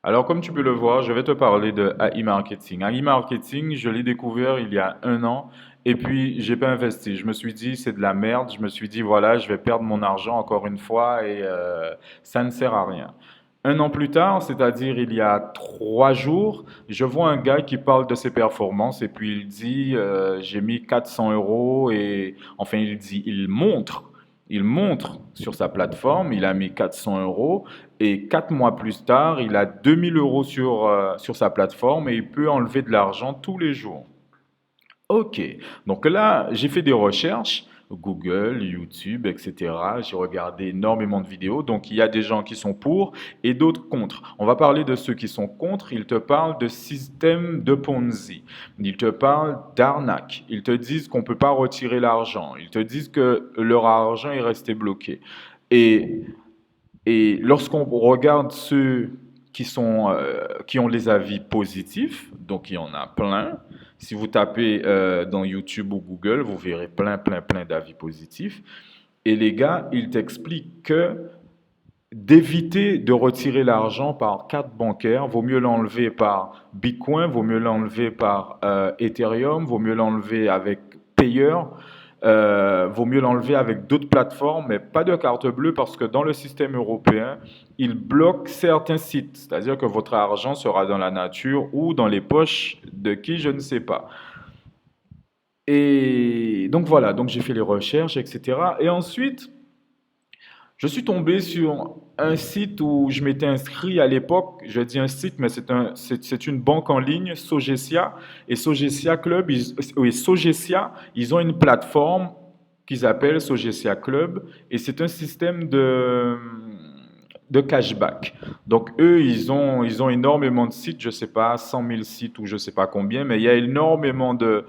Alors, comme tu peux le voir, je vais te parler de AI Marketing. AI Marketing, je l'ai découvert il y a un an et puis j'ai pas investi. Je me suis dit, c'est de la merde. Je me suis dit, voilà, je vais perdre mon argent encore une fois et ça ne sert à rien. Un an plus tard, c'est-à-dire il y a 3 jours, je vois un gars qui parle de ses performances et puis il dit, j'ai mis 400 euros et enfin il dit, il montre sur sa plateforme, il a mis 400 euros et 4 mois plus tard, il a 2000 euros sur sa plateforme et il peut enlever de l'argent tous les jours. Ok, donc là, j'ai fait des recherches, Google, YouTube, etc. J'ai regardé énormément de vidéos, donc il y a des gens qui sont pour et d'autres contre. On va parler de ceux qui sont contre, ils te parlent de système de Ponzi, ils te parlent d'arnaque, ils te disent qu'on ne peut pas retirer l'argent, ils te disent que leur argent est resté bloqué. Et et lorsqu'on regarde ceux qui ont les avis positifs, donc il y en a plein. Si vous tapez dans YouTube ou Google, vous verrez plein, plein, plein d'avis positifs. Et les gars, ils t'expliquent que d'éviter de retirer l'argent par carte bancaire, vaut mieux l'enlever par Bitcoin, vaut mieux l'enlever par Ethereum, vaut mieux l'enlever avec Payer, vaut mieux l'enlever avec d'autres plateformes, mais pas de carte bleue parce que dans le système européen, il bloque certains sites, c'est-à-dire que votre argent sera dans la nature ou dans les poches de qui je ne sais pas. Et donc voilà, donc j'ai fait les recherches, etc. Et ensuite, je suis tombé sur un site où je m'étais inscrit à l'époque. Je dis un site, mais c'est une banque en ligne, Sogesia. Et Sogesia Club, oui, Sogesia, ils ont une plateforme qu'ils appellent Sogesia Club. Et c'est un système de cashback. Donc eux, ils ont énormément de sites, je ne sais pas, 100 000 sites ou je ne sais pas combien, mais il y a énormément de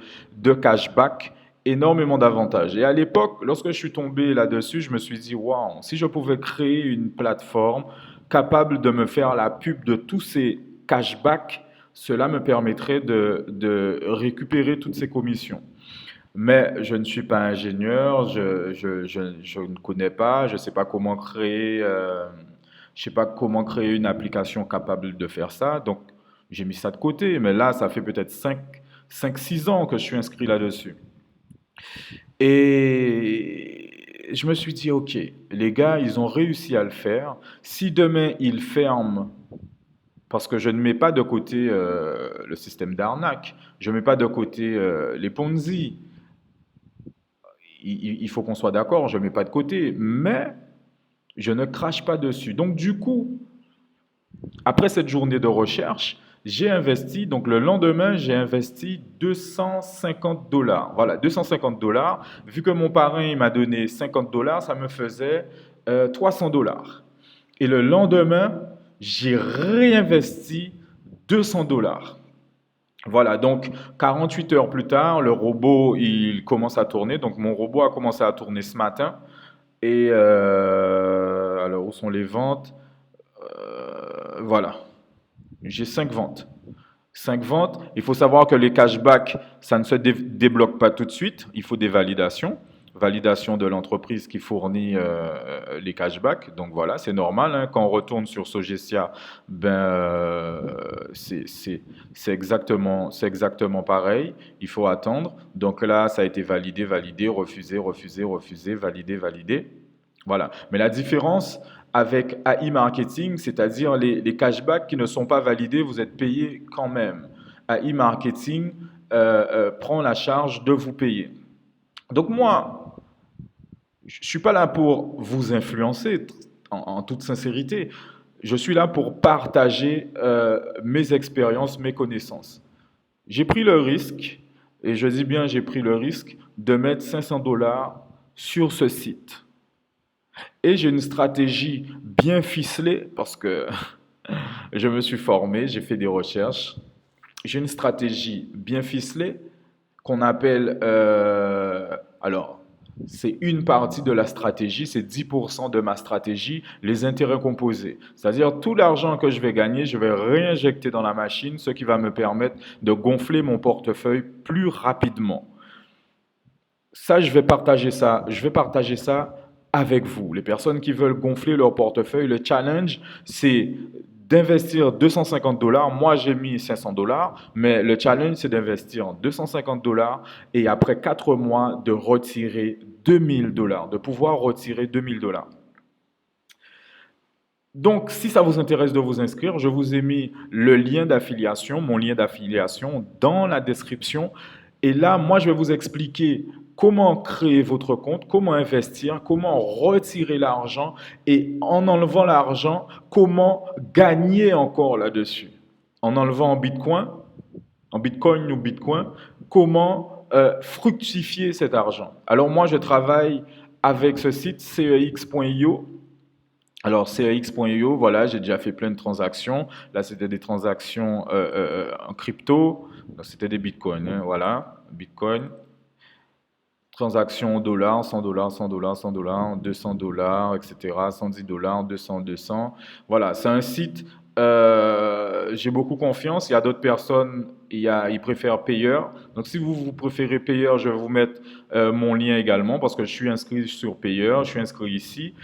cashback, énormément d'avantages. Et à l'époque, lorsque je suis tombé là-dessus, je me suis dit, waouh, si je pouvais créer une plateforme capable de me faire la pub de tous ces cashbacks, cela me permettrait de récupérer toutes ces commissions. Mais je ne suis pas ingénieur, je ne connais pas, je ne sais pas comment créer, je sais pas comment créer une application capable de faire ça. Donc, j'ai mis ça de côté. Mais là, ça fait peut-être 6 ans que je suis inscrit là-dessus. Et je me suis dit, OK, les gars, ils ont réussi à le faire. Si demain, ils ferment, parce que je ne mets pas de côté le système d'arnaque, je ne mets pas de côté les Ponzi, il faut qu'on soit d'accord, je ne mets pas de côté, mais je ne crache pas dessus. Donc du coup, après cette journée de recherche, j'ai investi, donc le lendemain, j'ai investi 250 dollars. Voilà, 250 dollars. Vu que mon parrain il m'a donné 50 dollars, ça me faisait 300 dollars. Et le lendemain, j'ai réinvesti 200 dollars. Voilà, donc 48 heures plus tard, le robot, il commence à tourner. Donc mon robot a commencé à tourner ce matin. Et alors, où sont les ventes? Voilà, j'ai 5 ventes. 5 ventes. Il faut savoir que les cashbacks, ça ne se débloque pas tout de suite. Il faut des validations. Validation de l'entreprise qui fournit les cashbacks. Donc voilà, c'est normal, hein. Quand on retourne sur Sogesia, ben, c'est exactement pareil. Il faut attendre. Donc là, ça a été validé, validé, refusé, refusé, refusé, validé, validé. Voilà. Mais la différence avec AI Marketing, c'est-à-dire les cashbacks qui ne sont pas validés, vous êtes payé quand même. AI Marketing prend la charge de vous payer. Donc moi, je ne suis pas là pour vous influencer, en toute sincérité. Je suis là pour partager mes expériences, mes connaissances. J'ai pris le risque, et je dis bien j'ai pris le risque, de mettre 500 dollars sur ce site. Et j'ai une stratégie bien ficelée parce que je me suis formé, j'ai fait des recherches. J'ai une stratégie bien ficelée qu'on appelle, alors, c'est une partie de la stratégie, c'est 10% de ma stratégie, les intérêts composés. C'est-à-dire tout l'argent que je vais gagner, je vais réinjecter dans la machine, ce qui va me permettre de gonfler mon portefeuille plus rapidement. Ça, je vais partager ça avec vous. Les personnes qui veulent gonfler leur portefeuille, le challenge, c'est d'investir 250 dollars. Moi, j'ai mis 500 dollars, mais le challenge, c'est d'investir 250 dollars et après 4 mois, de retirer 2000 dollars, de pouvoir retirer 2000 dollars. Donc, si ça vous intéresse de vous inscrire, je vous ai mis le lien d'affiliation, mon lien d'affiliation dans la description. Et là, moi, je vais vous expliquer comment créer votre compte, comment investir, comment retirer l'argent et en enlevant l'argent, comment gagner encore là-dessus. En enlevant en Bitcoin ou Bitcoin, comment fructifier cet argent. Alors moi, je travaille avec ce site cex.io. Alors, cex.io, voilà, j'ai déjà fait plein de transactions. Là, c'était des transactions en crypto. Donc, c'était des bitcoins, hein, voilà, bitcoin. Transactions en dollars, 100 dollars, 100 dollars, 100 dollars, 200 dollars, etc., 110 dollars, 200, 200. Voilà, c'est un site, j'ai beaucoup confiance. Il y a d'autres personnes, ils préfèrent payeur. Donc, si vous préférez payeur, je vais vous mettre mon lien également parce que je suis inscrit sur payeur, je suis inscrit ici.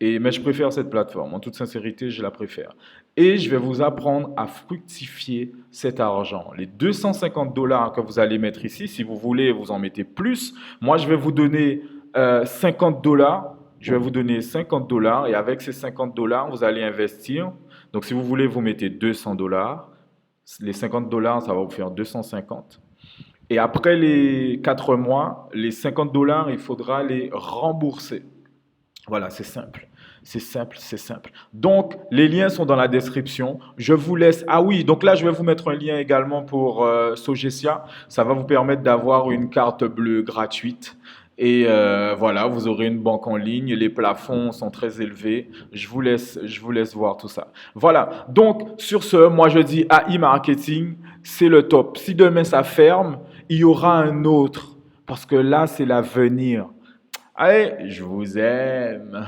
Mais je préfère cette plateforme. En toute sincérité, je la préfère. Et je vais vous apprendre à fructifier cet argent. Les 250 dollars que vous allez mettre ici, si vous voulez, vous en mettez plus. Moi, je vais vous donner 50 dollars. Je vais vous donner 50 dollars et avec ces 50 dollars, vous allez investir. Donc, si vous voulez, vous mettez 200 dollars. Les 50 dollars, ça va vous faire 250. Et après les 4 mois, les 50 dollars, il faudra les rembourser. Voilà, c'est simple. C'est simple, c'est simple. Donc, les liens sont dans la description. Je vous laisse. Ah oui, donc là, je vais vous mettre un lien également pour Sogesia. Ça va vous permettre d'avoir une carte bleue gratuite. Et voilà, vous aurez une banque en ligne. Les plafonds sont très élevés. Je vous laisse voir tout ça. Voilà. Donc, sur ce, moi, je dis AI Marketing, c'est le top. Si demain ça ferme, il y aura un autre. Parce que là, c'est l'avenir. Allez, je vous aime.